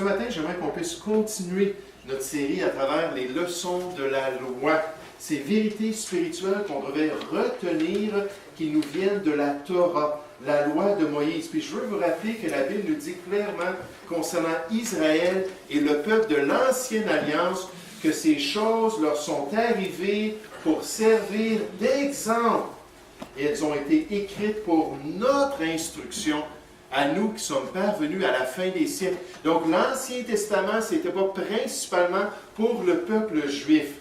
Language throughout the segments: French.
Ce matin, j'aimerais qu'on puisse continuer notre série à travers les leçons de la loi. Ces vérités spirituelles qu'on devait retenir, qui nous viennent de la Torah, la loi de Moïse. Puis je veux vous rappeler que la Bible nous dit clairement concernant Israël et le peuple de l'Ancienne Alliance que ces choses leur sont arrivées pour servir d'exemple. Et elles ont été écrites pour notre instruction à nous qui sommes parvenus à la fin des siècles. Donc l'Ancien Testament, ce n'était pas principalement pour le peuple juif.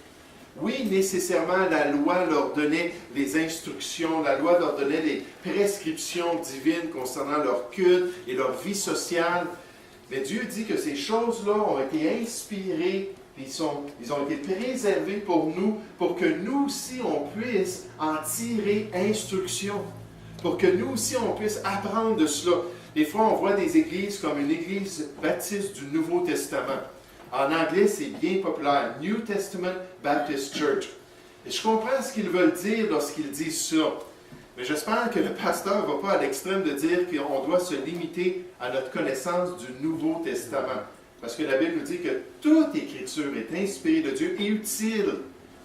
Oui, nécessairement, la loi leur donnait les instructions, la loi leur donnait les prescriptions divines concernant leur culte et leur vie sociale. Mais Dieu dit que ces choses-là ont été inspirées, ils ont été préservés pour nous, pour que nous aussi on puisse en tirer instruction, pour que nous aussi on puisse apprendre de cela. Des fois, on voit des églises comme une église baptiste du Nouveau Testament. En anglais, c'est bien populaire, New Testament Baptist Church. Et je comprends ce qu'ils veulent dire lorsqu'ils disent ça. Mais j'espère que le pasteur ne va pas à l'extrême de dire qu'on doit se limiter à notre connaissance du Nouveau Testament. Parce que la Bible nous dit que toute écriture est inspirée de Dieu et utile.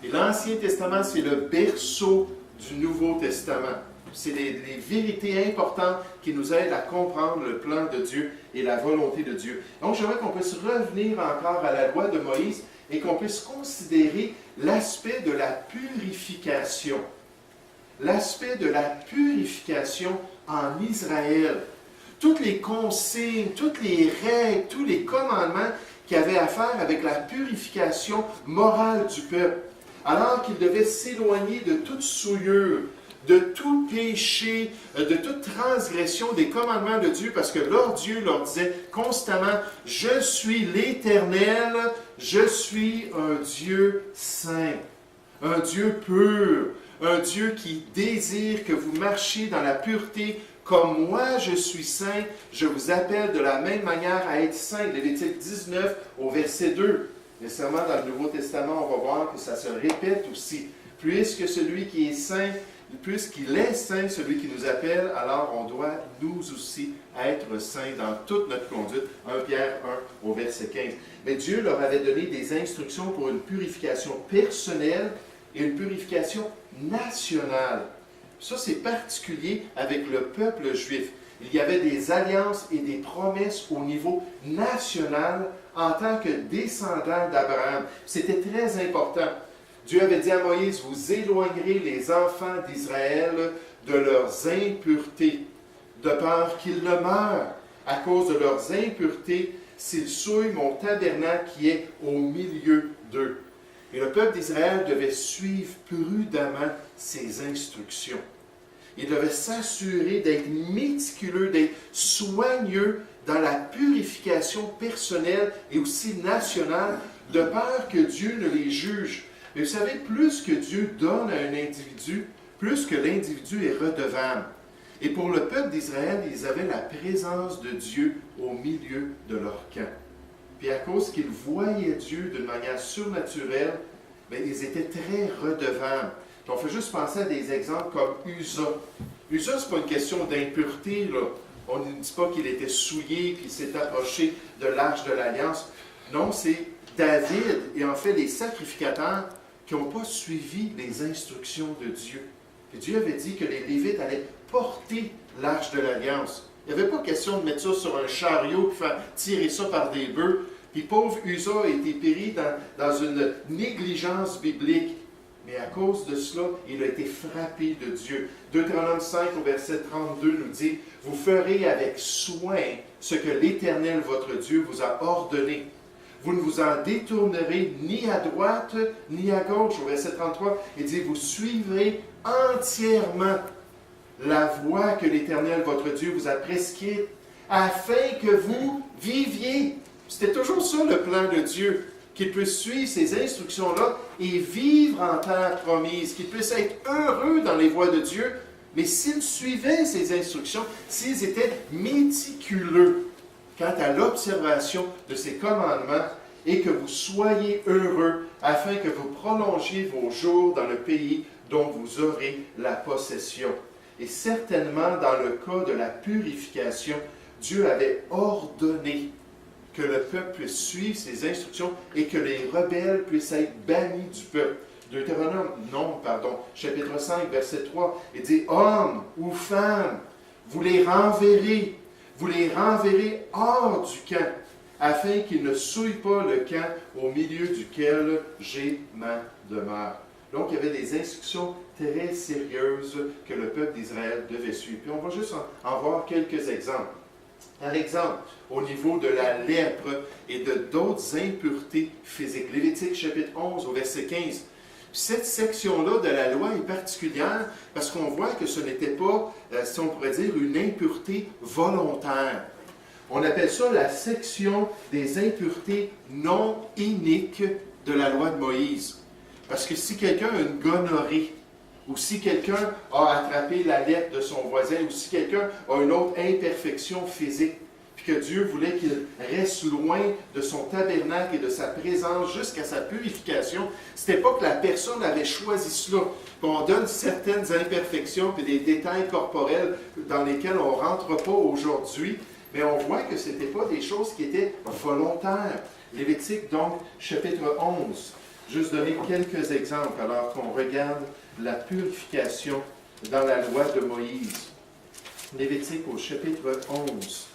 Et l'Ancien Testament, c'est le berceau du Nouveau Testament. C'est les vérités importantes qui nous aident à comprendre le plan de Dieu et la volonté de Dieu. Donc, j'aimerais qu'on puisse revenir encore à la loi de Moïse et qu'on puisse considérer l'aspect de la purification. L'aspect de la purification en Israël. Toutes les consignes, toutes les règles, tous les commandements qui avaient à faire avec la purification morale du peuple. Alors qu'ils devaient s'éloigner de toute souillure, de tout péché, de toute transgression des commandements de Dieu, parce que leur Dieu leur disait constamment « Je suis l'Éternel, je suis un Dieu saint, un Dieu pur, un Dieu qui désire que vous marchiez dans la pureté, comme moi je suis saint, je vous appelle de la même manière à être saint. » Lévitique 19 au verset 2. Nécessairement dans le Nouveau Testament, on va voir que ça se répète aussi. Puisque celui qui est saint, puisqu'il est saint, celui qui nous appelle, alors on doit nous aussi être saints dans toute notre conduite. 1 Pierre 1 au verset 15. Mais Dieu leur avait donné des instructions pour une purification personnelle et une purification nationale. Ça, c'est particulier avec le peuple juif. Il y avait des alliances et des promesses au niveau national en tant que descendant d'Abraham. C'était très important. Dieu avait dit à Moïse, vous éloignerez les enfants d'Israël de leurs impuretés, de peur qu'ils ne meurent à cause de leurs impuretés s'ils souillent mon tabernacle qui est au milieu d'eux. Et le peuple d'Israël devait suivre prudemment ces instructions. Il devait s'assurer d'être méticuleux, d'être soigneux dans la purification personnelle et aussi nationale, de peur que Dieu ne les juge. Mais vous savez, plus que Dieu donne à un individu, plus que l'individu est redevable. Et pour le peuple d'Israël, ils avaient la présence de Dieu au milieu de leur camp. Puis à cause qu'ils voyaient Dieu d'une manière surnaturelle, bien, ils étaient très redevables. Puis on fait juste penser à des exemples comme Uza. Uza, ce n'est pas une question d'impureté, là. On ne dit pas qu'il était souillé, qu'il s'est approché de l'Arche de l'Alliance. Non, c'est David et en fait les sacrificateurs qui n'ont pas suivi les instructions de Dieu. Et Dieu avait dit que les Lévites allaient porter l'Arche de l'Alliance. Il n'y avait pas question de mettre ça sur un chariot et faire tirer ça par des bœufs. Puis pauvre Uza a été péri dans une négligence biblique. Mais à cause de cela, il a été frappé de Dieu. Deutéronome 5 au verset 32 nous dit « Vous ferez avec soin ce que l'Éternel votre Dieu vous a ordonné. Vous ne vous en détournerez ni à droite ni à gauche. » Au verset 33, il dit « Vous suivrez entièrement la voie que l'Éternel votre Dieu vous a prescrite, afin que vous viviez. » C'était toujours ça le plan de Dieu, qu'il puisse suivre ces instructions-là et vivre en terre promise, qu'il puisse être heureux dans les voies de Dieu, mais s'ils suivaient ces instructions, s'ils étaient méticuleux quant à l'observation de ces commandements, et que vous soyez heureux, afin que vous prolongiez vos jours dans le pays dont vous aurez la possession. Et certainement, dans le cas de la purification, Dieu avait ordonné que le peuple puisse suivre ses instructions et que les rebelles puissent être bannis du peuple. Chapitre 5, verset 3, il dit « Hommes ou femmes, vous les renverrez hors du camp, afin qu'ils ne souillent pas le camp au milieu duquel j'ai ma demeure. » Donc, il y avait des instructions très sérieuses que le peuple d'Israël devait suivre. Puis on va juste en voir quelques exemples. Par exemple, au niveau de la lèpre et de d'autres impuretés physiques. Lévitique chapitre 11 au verset 15. Cette section-là de la loi est particulière parce qu'on voit que ce n'était pas, si on pourrait dire, une impureté volontaire. On appelle ça la section des impuretés non iniques de la loi de Moïse. Parce que si quelqu'un a une gonorrhée, ou si quelqu'un a attrapé la lèpre de son voisin, ou si quelqu'un a une autre imperfection physique, puis que Dieu voulait qu'il reste loin de son tabernacle et de sa présence jusqu'à sa purification, c'était pas que la personne avait choisi cela. Puis on donne certaines imperfections et des détails corporels dans lesquels on ne rentre pas aujourd'hui, mais on voit que ce n'était pas des choses qui étaient volontaires. Lévitique, donc, chapitre 11. Juste donner quelques exemples alors qu'on regarde la purification dans la loi de Moïse. Lévitique au chapitre 11.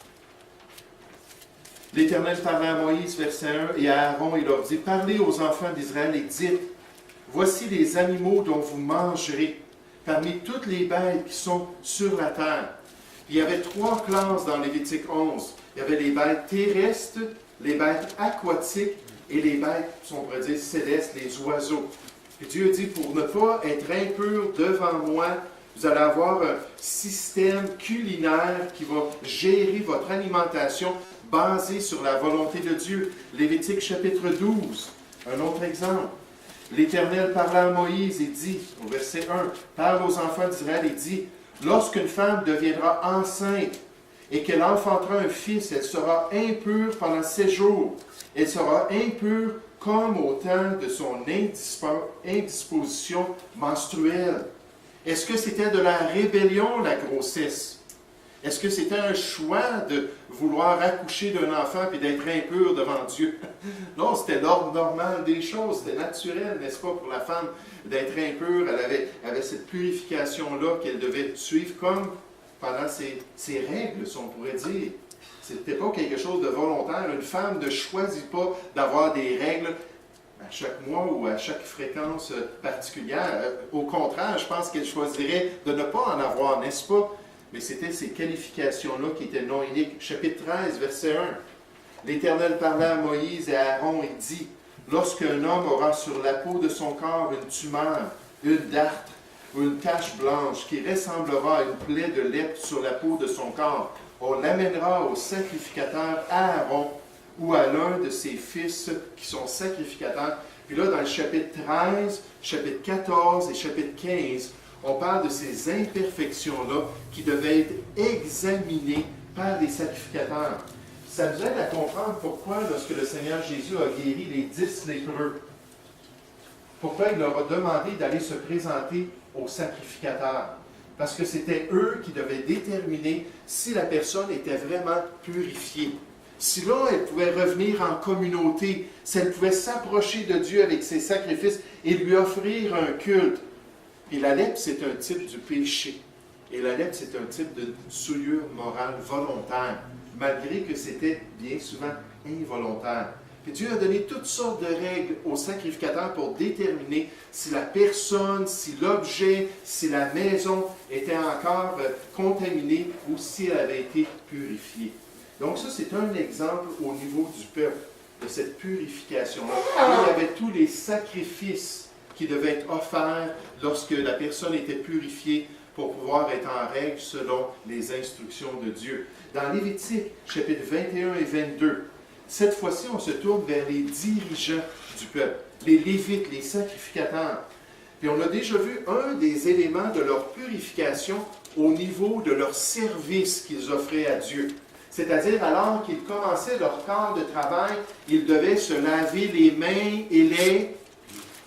L'Éternel parlait à Moïse, verset 1, et à Aaron, il leur dit, « Parlez aux enfants d'Israël et dites, voici les animaux dont vous mangerez, parmi toutes les bêtes qui sont sur la terre. » Il y avait 3 classes dans Lévitique 11. Il y avait les bêtes terrestres, les bêtes aquatiques et les bêtes, si on pourrait dire, célestes, les oiseaux. Et Dieu dit, pour ne pas être impur devant moi, vous allez avoir un système culinaire qui va gérer votre alimentation basé sur la volonté de Dieu. Lévitique chapitre 12, un autre exemple. L'Éternel parla à Moïse et dit, au verset 1, parle aux enfants d'Israël et dit, « Lorsqu'une femme deviendra enceinte et qu'elle enfantera un fils, elle sera impure pendant 7 jours. Elle sera impure comme au temps de son indisposition menstruelle. » Est-ce que c'était de la rébellion, la grossesse? Est-ce que c'était un choix de vouloir accoucher d'un enfant et d'être impur devant Dieu? Non, c'était l'ordre normal des choses, c'était naturel, n'est-ce pas, pour la femme d'être impure. Elle avait cette purification-là qu'elle devait suivre comme pendant ses règles, si on pourrait dire. Ce n'était pas quelque chose de volontaire. Une femme ne choisit pas d'avoir des règles à chaque mois ou à chaque fréquence particulière. Au contraire, je pense qu'elle choisirait de ne pas en avoir, n'est-ce pas? Mais c'était ces qualifications-là qui étaient non iniques. Chapitre 13, verset 1. L'Éternel parla à Moïse et à Aaron et dit, « Lorsqu'un homme aura sur la peau de son corps une tumeur, une dartre ou une tache blanche qui ressemblera à une plaie de lèpre sur la peau de son corps, on l'amènera au sacrificateur Aaron ou à l'un de ses fils qui sont sacrificateurs. » Puis là, dans le chapitre 13, chapitre 14 et chapitre 15, on parle de ces imperfections-là qui devaient être examinées par les sacrificateurs. Ça nous aide à comprendre pourquoi, lorsque le Seigneur Jésus a guéri les 10 lépreux, pourquoi il leur a demandé d'aller se présenter aux sacrificateurs. Parce que c'était eux qui devaient déterminer si la personne était vraiment purifiée. Si là, elle pouvait revenir en communauté, si elle pouvait s'approcher de Dieu avec ses sacrifices et lui offrir un culte. Et la lèpre, c'est un type du péché. Et la lèpre, c'est un type de souillure morale volontaire, malgré que c'était bien souvent involontaire. Puis Dieu a donné toutes sortes de règles aux sacrificateurs pour déterminer si la personne, si l'objet, si la maison était encore contaminée ou si elle avait été purifiée. Donc ça, c'est un exemple au niveau du peuple, de cette purification-là. Il y avait tous les sacrifices qui devaient être offerts lorsque la personne était purifiée pour pouvoir être en règle selon les instructions de Dieu. Dans Lévitique, chapitres 21 et 22, cette fois-ci, on se tourne vers les dirigeants du peuple, les Lévites, les sacrificateurs. Puis on a déjà vu un des éléments de leur purification au niveau de leur service qu'ils offraient à Dieu. C'est-à-dire, alors qu'ils commençaient leur corps de travail, ils devaient se laver les mains et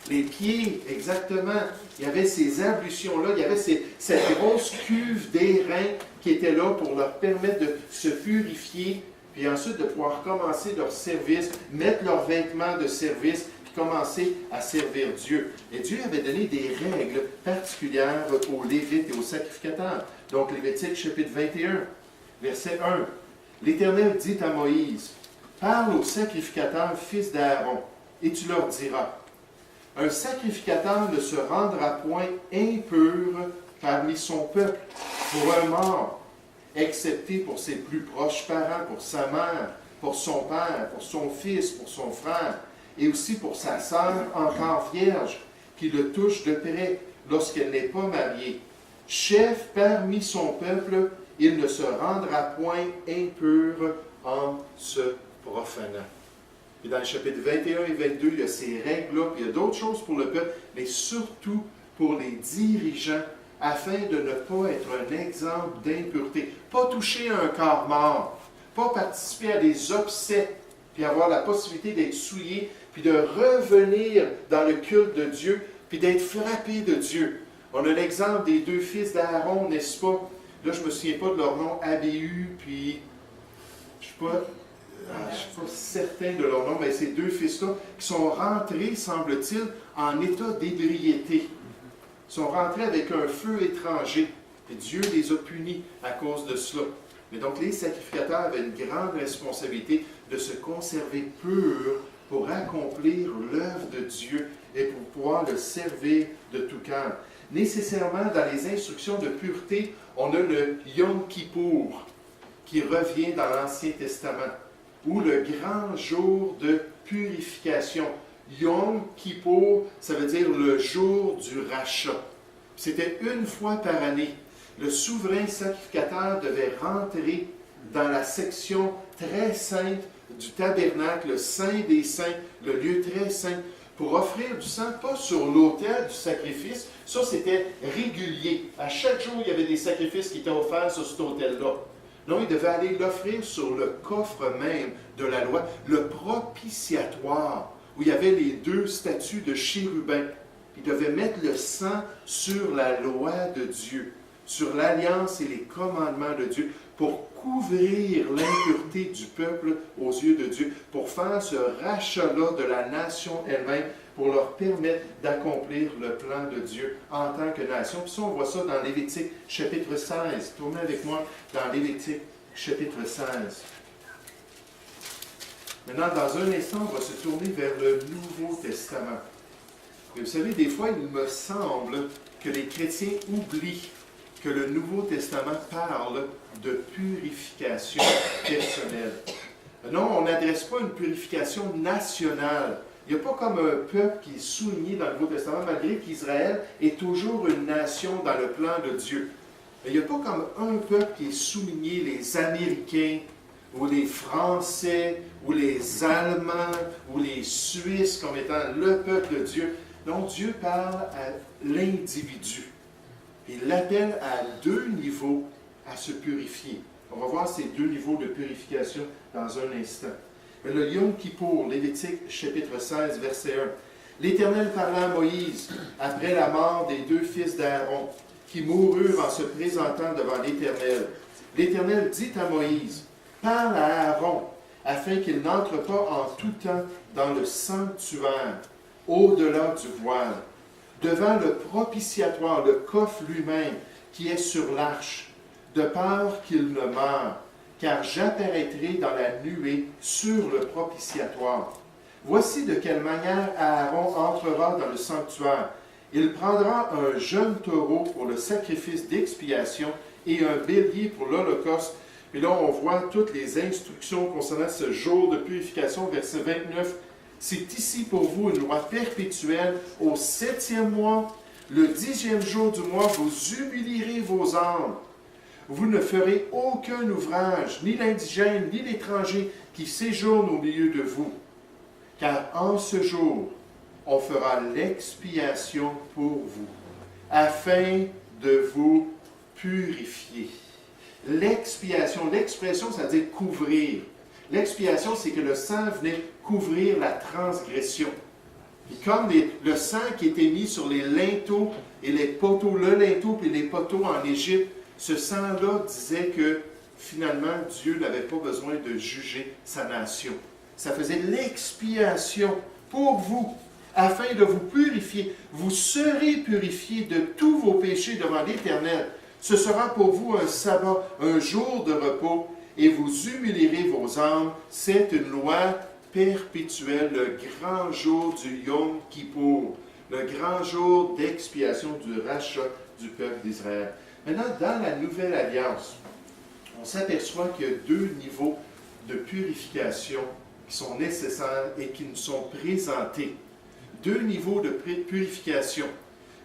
les pieds, exactement. Il y avait ces ablutions-là, il y avait cette grosse cuve d'airain qui était là pour leur permettre de se purifier puis ensuite de pouvoir commencer leur service, mettre leurs vêtements de service, puis commencer à servir Dieu. Et Dieu avait donné des règles particulières aux Lévites et aux sacrificateurs. Donc, Lévitique chapitre 21, verset 1. L'Éternel dit à Moïse, « Parle aux sacrificateurs, fils d'Aaron, et tu leur diras, « Un sacrificateur ne se rendra point impur parmi son peuple pour un mort, excepté pour ses plus proches parents, pour sa mère, pour son père, pour son fils, pour son frère, et aussi pour sa sœur encore vierge, qui le touche de près lorsqu'elle n'est pas mariée. Chef parmi son peuple, il ne se rendra point impur en se profanant. » Et dans le chapitre 21 et 22, il y a ces règles-là, puis il y a d'autres choses pour le peuple, mais surtout pour les dirigeants, afin de ne pas être un exemple d'impureté. Pas toucher à un corps mort, pas participer à des obsèques, puis avoir la possibilité d'être souillé, puis de revenir dans le culte de Dieu, puis d'être frappé de Dieu. On a l'exemple des deux fils d'Aaron, n'est-ce pas? Là, je ne me souviens pas de leur nom, Abéhu, puis je ne suis pas certain de leur nom, mais ces deux fils-là qui sont rentrés, semble-t-il, en état d'ébriété. Ils sont rentrés avec un feu étranger, et Dieu les a punis à cause de cela. Mais donc, les sacrificateurs avaient une grande responsabilité de se conserver purs pour accomplir l'œuvre de Dieu et pour pouvoir le servir de tout cœur. Nécessairement, dans les instructions de pureté, on a le Yom Kippour, qui revient dans l'Ancien Testament, ou le grand jour de purification. Yom Kippour, ça veut dire le jour du rachat. C'était une fois par année. Le souverain sacrificateur devait rentrer dans la section très sainte du tabernacle, le Saint des Saints, le lieu très saint, pour offrir du sang, pas sur l'autel du sacrifice. Ça, c'était régulier. À chaque jour, il y avait des sacrifices qui étaient offerts sur cet autel-là. Non, il devait aller l'offrir sur le coffre même de la loi, le propitiatoire, où il y avait les deux statues de chérubins. Il devait mettre le sang sur la loi de Dieu, sur l'alliance et les commandements de Dieu, pour couvrir l'impureté du peuple aux yeux de Dieu, pour faire ce rachat-là de la nation elle-même, pour leur permettre d'accomplir le plan de Dieu en tant que nation. Puis ça, on voit ça dans Lévitique chapitre 16. Tournez avec moi dans Lévitique chapitre 16. Maintenant, dans un instant, on va se tourner vers le Nouveau Testament. Et vous savez, des fois, il me semble que les chrétiens oublient que le Nouveau Testament parle de purification personnelle. Non, on n'adresse pas une purification nationale. Il n'y a pas comme un peuple qui est souligné dans le Nouveau Testament, malgré qu'Israël est toujours une nation dans le plan de Dieu. Mais il n'y a pas comme un peuple qui est souligné, les Américains, ou les Français, ou les Allemands, ou les Suisses comme étant le peuple de Dieu. Non, Dieu parle à l'individu. Il l'appelle à deux niveaux à se purifier. On va voir ces deux niveaux de purification dans un instant. Mais le Yom Kippour, Lévitique chapitre 16, verset 1. L'Éternel parla à Moïse après la mort des deux fils d'Aaron, qui moururent en se présentant devant l'Éternel. L'Éternel dit à Moïse, « Parle à Aaron, afin qu'il n'entre pas en tout temps dans le sanctuaire, au-delà du voile, devant le propitiatoire, le coffre lui-même, qui est sur l'arche, de peur qu'il ne meure, car j'apparaîtrai dans la nuée sur le propitiatoire. Voici de quelle manière Aaron entrera dans le sanctuaire. Il prendra un jeune taureau pour le sacrifice d'expiation et un bélier pour l'holocauste. » Et là, on voit toutes les instructions concernant ce jour de purification, verset 29. « C'est ici pour vous une loi perpétuelle. Au 7e mois, le 10e jour du mois, vous humilierez vos âmes. Vous ne ferez aucun ouvrage, ni l'indigène, ni l'étranger, qui séjourne au milieu de vous. Car en ce jour, on fera l'expiation pour vous, afin de vous purifier. » L'expiation, l'expression, ça veut dire couvrir. L'expiation, c'est que le sang venait couvrir la transgression. Et comme le sang qui était mis sur les linteaux et les poteaux, le linteau et les poteaux en Égypte, ce sang-là disait que finalement, Dieu n'avait pas besoin de juger sa nation. Ça faisait l'expiation pour vous, afin de vous purifier. Vous serez purifiés de tous vos péchés devant l'Éternel. Ce sera pour vous un sabbat, un jour de repos, et vous humilierez vos âmes. C'est une loi perpétuelle, le grand jour du Yom Kippour, le grand jour d'expiation du rachat du peuple d'Israël. Maintenant, dans la Nouvelle Alliance, on s'aperçoit qu'il y a deux niveaux de purification qui sont nécessaires et qui nous sont présentés. Deux niveaux de purification.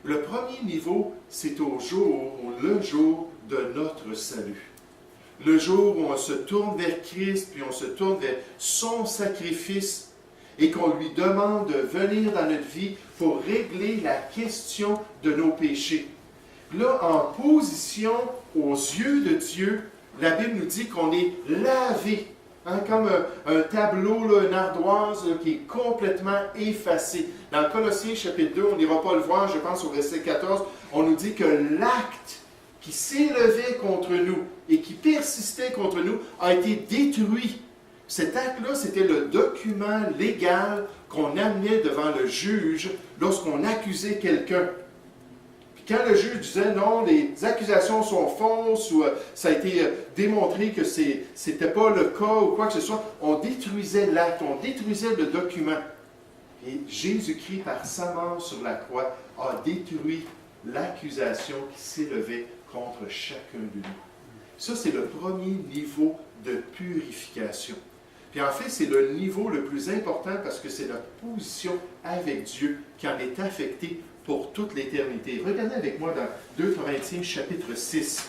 Le premier niveau, c'est le jour de notre salut. Le jour où on se tourne vers Christ, puis on se tourne vers son sacrifice, et qu'on lui demande de venir dans notre vie pour régler la question de nos péchés. Là, en position aux yeux de Dieu, la Bible nous dit qu'on est lavé, comme un tableau, là, une ardoise là, qui est complètement effacée. Dans Colossiens chapitre 2, on n'ira pas le voir, je pense au verset 14, on nous dit que l'acte qui s'élevait contre nous et qui persistait contre nous a été détruit. Cet acte-là, c'était le document légal qu'on amenait devant le juge lorsqu'on accusait quelqu'un. Puis quand le juge disait non, les accusations sont fausses ou ça a été démontré que ce n'était pas le cas ou quoi que ce soit, on détruisait l'acte, on détruisait le document. Et Jésus-Christ, par sa mort sur la croix, a détruit l'accusation qui s'élevait contre chacun de nous. Ça, c'est le premier niveau de purification. Puis en fait, c'est le niveau le plus important parce que c'est notre position avec Dieu qui en est affectée pour toute l'éternité. Regardez avec moi dans 2 Corinthiens chapitre 6.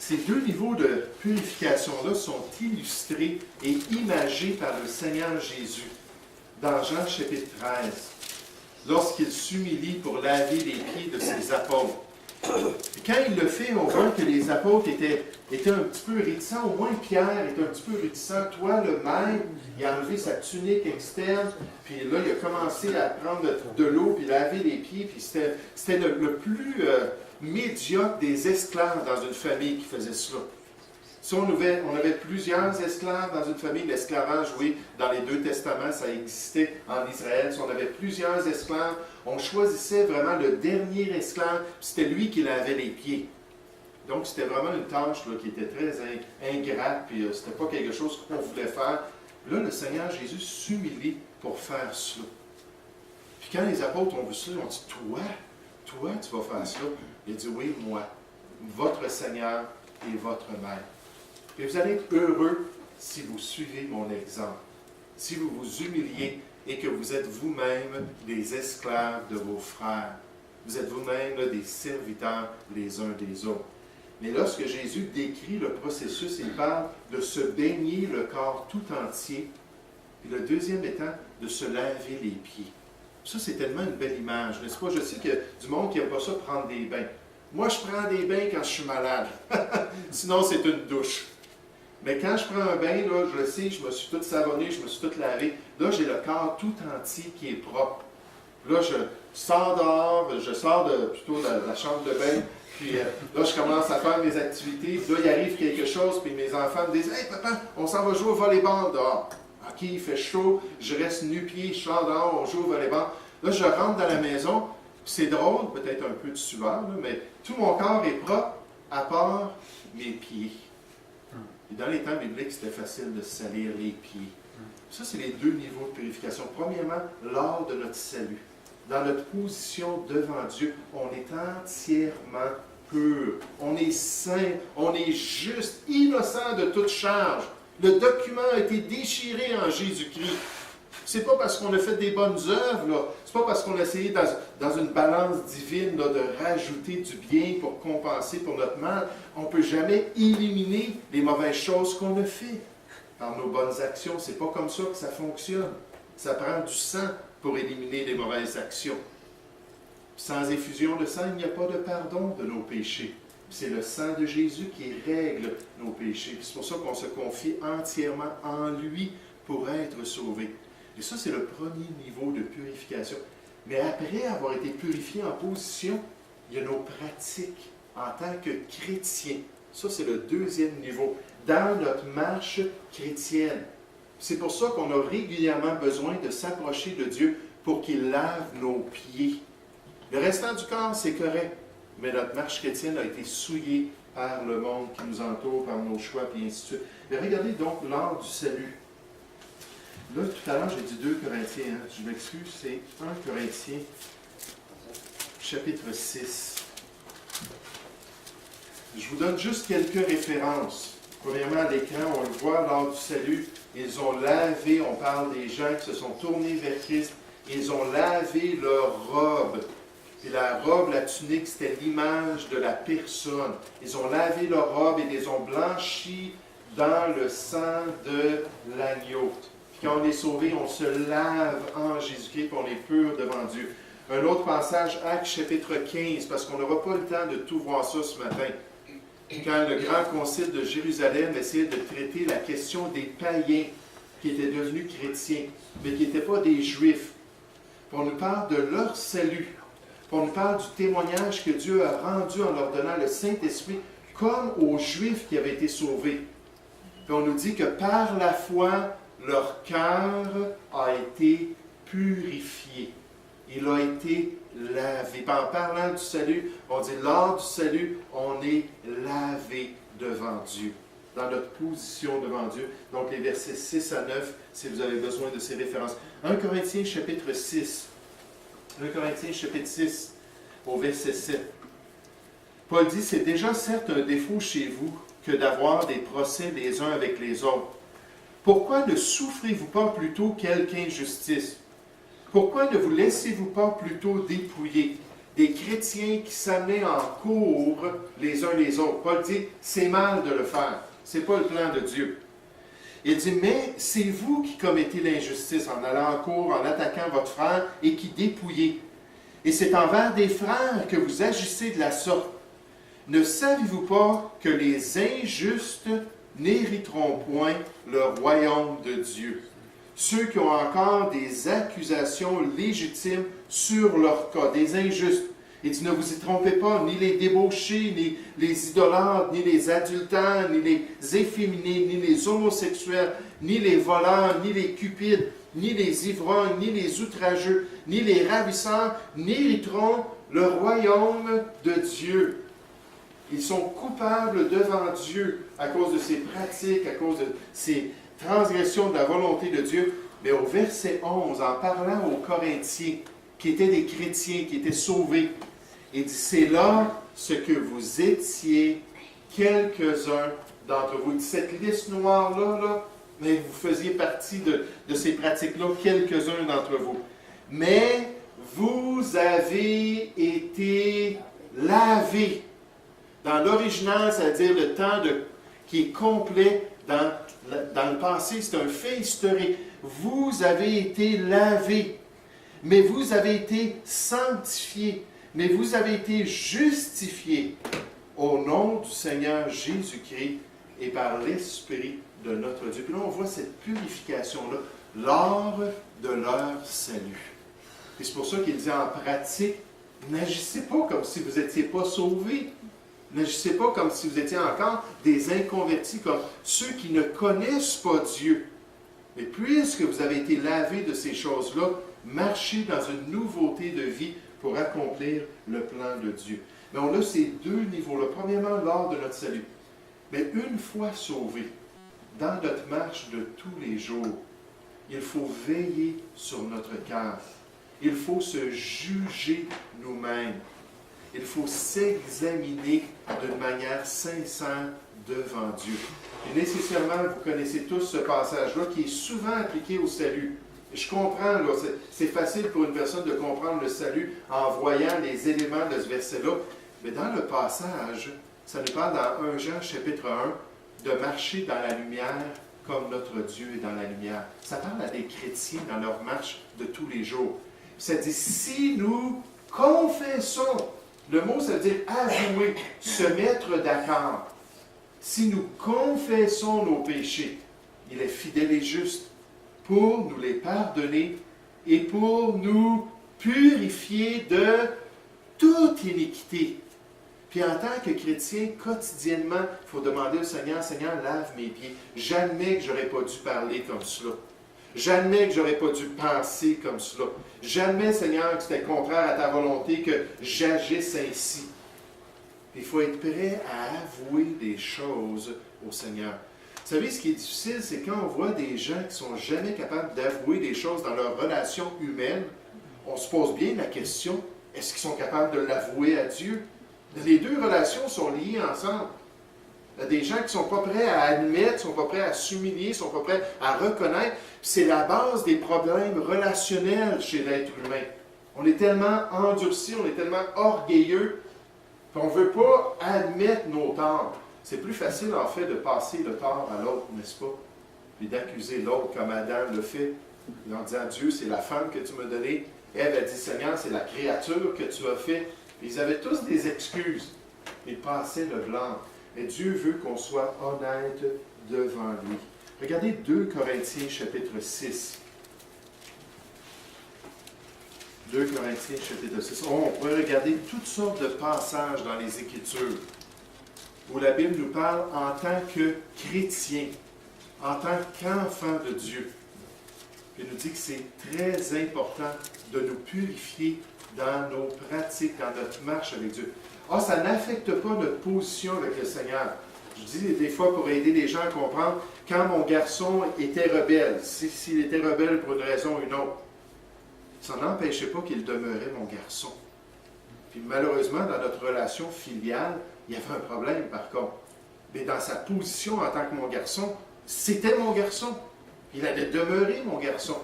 Ces deux niveaux de purification-là sont illustrés et imagés par le Seigneur Jésus dans Jean chapitre 13, lorsqu'il s'humilie pour laver les pieds de ses apôtres. Puis quand il le fait, on voit que les apôtres étaient un petit peu réticents, au moins Pierre était un petit peu réticent. Toi, le maître, il a enlevé sa tunique externe, puis là, il a commencé à prendre de l'eau, puis laver les pieds, puis c'était le plus médiocre des esclaves dans une famille qui faisait cela. Si on avait plusieurs esclaves dans une famille, l'esclavage, oui, dans les deux testaments, ça existait en Israël. Si on avait plusieurs esclaves, on choisissait vraiment le dernier esclave, puis c'était lui qui lavait les pieds. Donc, c'était vraiment une tâche là, qui était très ingrate, puis c'était pas quelque chose qu'on voulait faire. Là, le Seigneur Jésus s'humilie pour faire cela. Puis quand les apôtres ont vu cela, ils ont dit, toi, tu vas faire cela. Il a dit, oui, moi, votre Seigneur et votre Maître. Et vous allez être heureux si vous suivez mon exemple, si vous vous humiliez et que vous êtes vous-même des esclaves de vos frères. Vous êtes vous-même là, des serviteurs les uns des autres. Mais lorsque Jésus décrit le processus, il parle de se baigner le corps tout entier, puis le deuxième étant de se laver les pieds. Ça, c'est tellement une belle image, n'est-ce pas? Je sais qu'il y a du monde qui n'aime pas ça prendre des bains. Moi, je prends des bains quand je suis malade. Sinon, c'est une douche. Mais quand je prends un bain, là, je le sais, je me suis tout savonné, je me suis tout lavé. Là, j'ai le corps tout entier qui est propre. Là, je sors dehors, je sors plutôt de la chambre de bain, puis là, je commence à faire mes activités. Puis là, il arrive quelque chose, puis mes enfants me disent « Hey, papa, on s'en va jouer au volleyball dehors. » OK, il fait chaud, je reste nu-pied, je sors dehors, on joue au volleyball. Là, je rentre dans la maison, puis c'est drôle, peut-être un peu de sueur, là, mais tout mon corps est propre, à part mes pieds. Et dans les temps bibliques, c'était facile de salir les pieds. Ça, c'est les deux niveaux de purification. Premièrement, lors de notre salut. Dans notre position devant Dieu, on est entièrement pur. On est saint, on est juste, innocent de toute charge. Le document a été déchiré en Jésus-Christ. C'est pas parce qu'on a fait des bonnes œuvres, là. C'est pas parce qu'on a essayé dans une balance divine là, de rajouter du bien pour compenser pour notre mal. On ne peut jamais éliminer les mauvaises choses qu'on a fait par nos bonnes actions. C'est pas comme ça que ça fonctionne. Ça prend du sang pour éliminer les mauvaises actions. Sans effusion de sang, il n'y a pas de pardon de nos péchés. C'est le sang de Jésus qui règle nos péchés. C'est pour ça qu'on se confie entièrement en lui pour être sauvé. Et ça, c'est le premier niveau de purification. Mais après avoir été purifié en position, il y a nos pratiques en tant que chrétiens. Ça, c'est le deuxième niveau. Dans notre marche chrétienne. C'est pour ça qu'on a régulièrement besoin de s'approcher de Dieu pour qu'il lave nos pieds. Le restant du corps, c'est correct. Mais notre marche chrétienne a été souillée par le monde qui nous entoure, par nos choix, et ainsi de suite. Mais regardez donc l'art du salut. Là, tout à l'heure, j'ai dit 2 Corinthiens. Je m'excuse, c'est 1 Corinthiens, chapitre 6. Je vous donne juste quelques références. Premièrement, à l'écran, on le voit lors du salut. Ils ont lavé, on parle des gens qui se sont tournés vers Christ. Ils ont lavé leur robe. Et la robe, la tunique, c'était l'image de la personne. Ils ont lavé leur robe et les ont blanchis dans le sang de l'agneau. Puis quand on est sauvé, on se lave en Jésus-Christ, puis on est pur devant Dieu. Un autre passage, Actes chapitre 15, parce qu'on n'aura pas le temps de tout voir ça ce matin. Quand le grand concile de Jérusalem essayait de traiter la question des païens qui étaient devenus chrétiens, mais qui n'étaient pas des juifs. Puis on nous parle de leur salut. Puis on nous parle du témoignage que Dieu a rendu en leur donnant le Saint-Esprit, comme aux Juifs qui avaient été sauvés. Puis on nous dit que par la foi, leur cœur a été purifié. Il a été lavé. Puis en parlant du salut, on dit lors du salut, on est lavé devant Dieu, dans notre position devant Dieu. Donc les versets 6 à 9, si vous avez besoin de ces références. 1 Corinthiens chapitre 6. 1 Corinthiens chapitre 6, au verset 7. Paul dit, c'est déjà certes un défaut chez vous que d'avoir des procès les uns avec les autres. Pourquoi ne souffrez-vous pas plutôt quelque injustice? Pourquoi ne vous laissez-vous pas plutôt dépouiller? Des chrétiens qui s'amenaient en cours les uns les autres. Paul dit, c'est mal de le faire. Ce n'est pas le plan de Dieu. Il dit, mais c'est vous qui commettez l'injustice en allant en cours, en attaquant votre frère et qui dépouillez. Et c'est envers des frères que vous agissez de la sorte. Ne savez-vous pas que les injustes n'hériteront point le royaume de Dieu? Ceux qui ont encore des accusations légitimes sur leur cas, des injustes. Il dit, ne vous y trompez pas, ni les débauchés, ni les idolâtres, ni les adultères, ni les efféminés, ni les homosexuels, ni les voleurs, ni les cupides, ni les ivrognes, ni les outrageux, ni les ravisseurs, n'hériteront le royaume de Dieu. Ils sont coupables devant Dieu à cause de ces pratiques, à cause de ces transgressions de la volonté de Dieu. Mais au verset 11, en parlant aux Corinthiens, qui étaient des chrétiens, qui étaient sauvés, il dit, c'est là ce que vous étiez quelques-uns d'entre vous. Il dit, cette liste noire-là, mais vous faisiez partie de ces pratiques-là, quelques-uns d'entre vous. Mais vous avez été lavés. Dans l'original, c'est-à-dire le temps qui est complet dans le passé, c'est un fait historique. Vous avez été lavés, mais vous avez été sanctifiés, mais vous avez été justifiés au nom du Seigneur Jésus-Christ et par l'Esprit de notre Dieu. Puis là, on voit cette purification-là, lors de leur salut. Et c'est pour ça qu'il dit en pratique, n'agissez pas comme si vous n'étiez pas sauvés. N'agissez pas comme si vous étiez encore des inconvertis, comme ceux qui ne connaissent pas Dieu. Mais puisque vous avez été lavés de ces choses-là, marchez dans une nouveauté de vie pour accomplir le plan de Dieu. Mais on a ces deux niveaux-là. Premièrement, lors de notre salut. Mais une fois sauvés, dans notre marche de tous les jours, il faut veiller sur notre cœur. Il faut se juger nous-mêmes. Il faut s'examiner d'une manière sincère devant Dieu. Et nécessairement, vous connaissez tous ce passage-là qui est souvent appliqué au salut. Et je comprends, là, c'est facile pour une personne de comprendre le salut en voyant les éléments de ce verset-là. Mais dans le passage, ça nous parle dans 1 Jean chapitre 1 de marcher dans la lumière comme notre Dieu est dans la lumière. Ça parle à des chrétiens dans leur marche de tous les jours. Ça dit, si nous confessons, le mot ça veut dire avouer, se mettre d'accord. Si nous confessons nos péchés, il est fidèle et juste pour nous les pardonner et pour nous purifier de toute iniquité. Puis en tant que chrétien, quotidiennement, il faut demander au Seigneur, Seigneur, lave mes pieds. J'admets que je n'aurais pas dû parler comme cela. J'admets que je n'aurais pas dû penser comme cela. J'admets, Seigneur, que c'était contraire à ta volonté que j'agisse ainsi. Il faut être prêt à avouer des choses au Seigneur. Vous savez, ce qui est difficile, c'est quand on voit des gens qui ne sont jamais capables d'avouer des choses dans leur relation humaine, on se pose bien la question, est-ce qu'ils sont capables de l'avouer à Dieu? Les deux relations sont liées ensemble. Il y a des gens qui ne sont pas prêts à admettre, ne sont pas prêts à s'humilier, ne sont pas prêts à reconnaître. C'est la base des problèmes relationnels chez l'être humain. On est tellement endurci, on est tellement orgueilleux, qu'on ne veut pas admettre nos torts. C'est plus facile, en fait, de passer le tort à l'autre, n'est-ce pas? Puis d'accuser l'autre comme Adam le fait, en disant, Dieu, c'est la femme que tu m'as donnée. Ève a dit, Seigneur, c'est la créature que tu as fait. Ils avaient tous des excuses. Ils passaient le blanc. Et Dieu veut qu'on soit honnête devant lui. Regardez 2 Corinthiens, chapitre 6. 2 Corinthiens, chapitre 6. On pourrait regarder toutes sortes de passages dans les Écritures où la Bible nous parle en tant que chrétien, en tant qu'enfant de Dieu. Il nous dit que c'est très important de nous purifier dans nos pratiques, dans notre marche avec Dieu. Ah, ça n'affecte pas notre position avec le Seigneur. Je dis des fois pour aider les gens à comprendre, quand mon garçon était rebelle, s'il était rebelle pour une raison ou une autre, ça n'empêchait pas qu'il demeurait mon garçon. Puis malheureusement, dans notre relation filiale, il y avait un problème par contre. Mais dans sa position en tant que mon garçon, c'était mon garçon. Il allait demeurer mon garçon.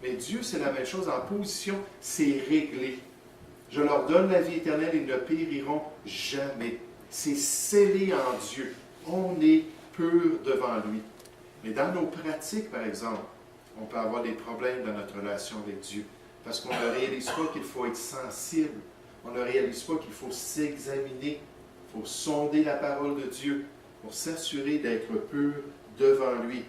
Mais Dieu, c'est la même chose en position, c'est réglé. Je leur donne la vie éternelle, ils ne périront jamais. C'est scellé en Dieu. On est pur devant lui. Mais dans nos pratiques, par exemple, on peut avoir des problèmes dans notre relation avec Dieu. Parce qu'on ne réalise pas qu'il faut être sensible. On ne réalise pas qu'il faut s'examiner. Il faut sonder la parole de Dieu pour s'assurer d'être pur devant lui.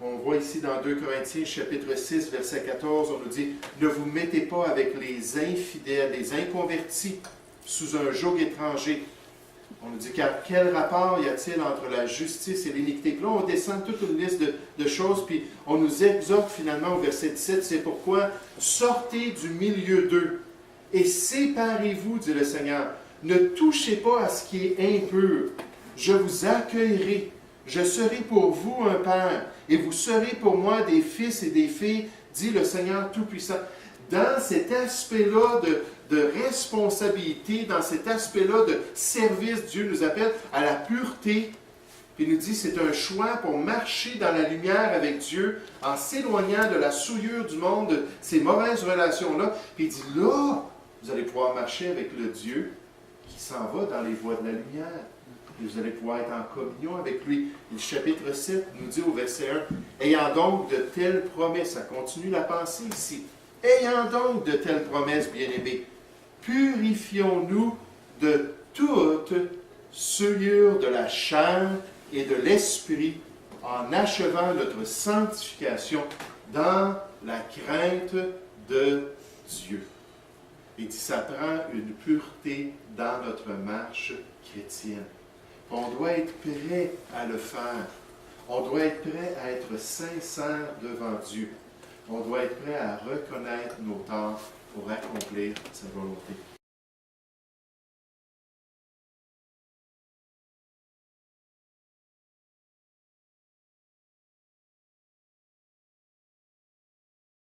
On voit ici dans 2 Corinthiens, chapitre 6, verset 14, on nous dit « Ne vous mettez pas avec les infidèles, les inconvertis, sous un joug étranger. » On nous dit « Car quel rapport y a-t-il entre la justice et l'iniquité? » Puis là, on descend toute une liste de choses, puis on nous exhorte finalement au verset 17, « C'est pourquoi sortez du milieu d'eux et séparez-vous, dit le Seigneur. Ne touchez pas à ce qui est impur. Je vous accueillerai. Je serai pour vous un père, et vous serez pour moi des fils et des filles, dit le Seigneur Tout-Puissant. » Dans cet aspect-là de responsabilité, dans cet aspect-là de service, Dieu nous appelle à la pureté. Puis il nous dit c'est un choix pour marcher dans la lumière avec Dieu, en s'éloignant de la souillure du monde, de ces mauvaises relations-là. Puis il dit là, vous allez pouvoir marcher avec le Dieu qui s'en va dans les voies de la lumière. Et vous allez pouvoir être en communion avec lui. Et le chapitre 7 nous dit au verset 1, « Ayant donc de telles promesses », ça continue la pensée ici, « Ayant donc de telles promesses, bien-aimés, purifions-nous de toute souillure de la chair et de l'esprit, en achevant notre sanctification dans la crainte de Dieu. » Il dit, ça prend une pureté dans notre marche chrétienne. On doit être prêt à le faire. On doit être prêt à être sincère devant Dieu. On doit être prêt à reconnaître nos torts pour accomplir sa volonté.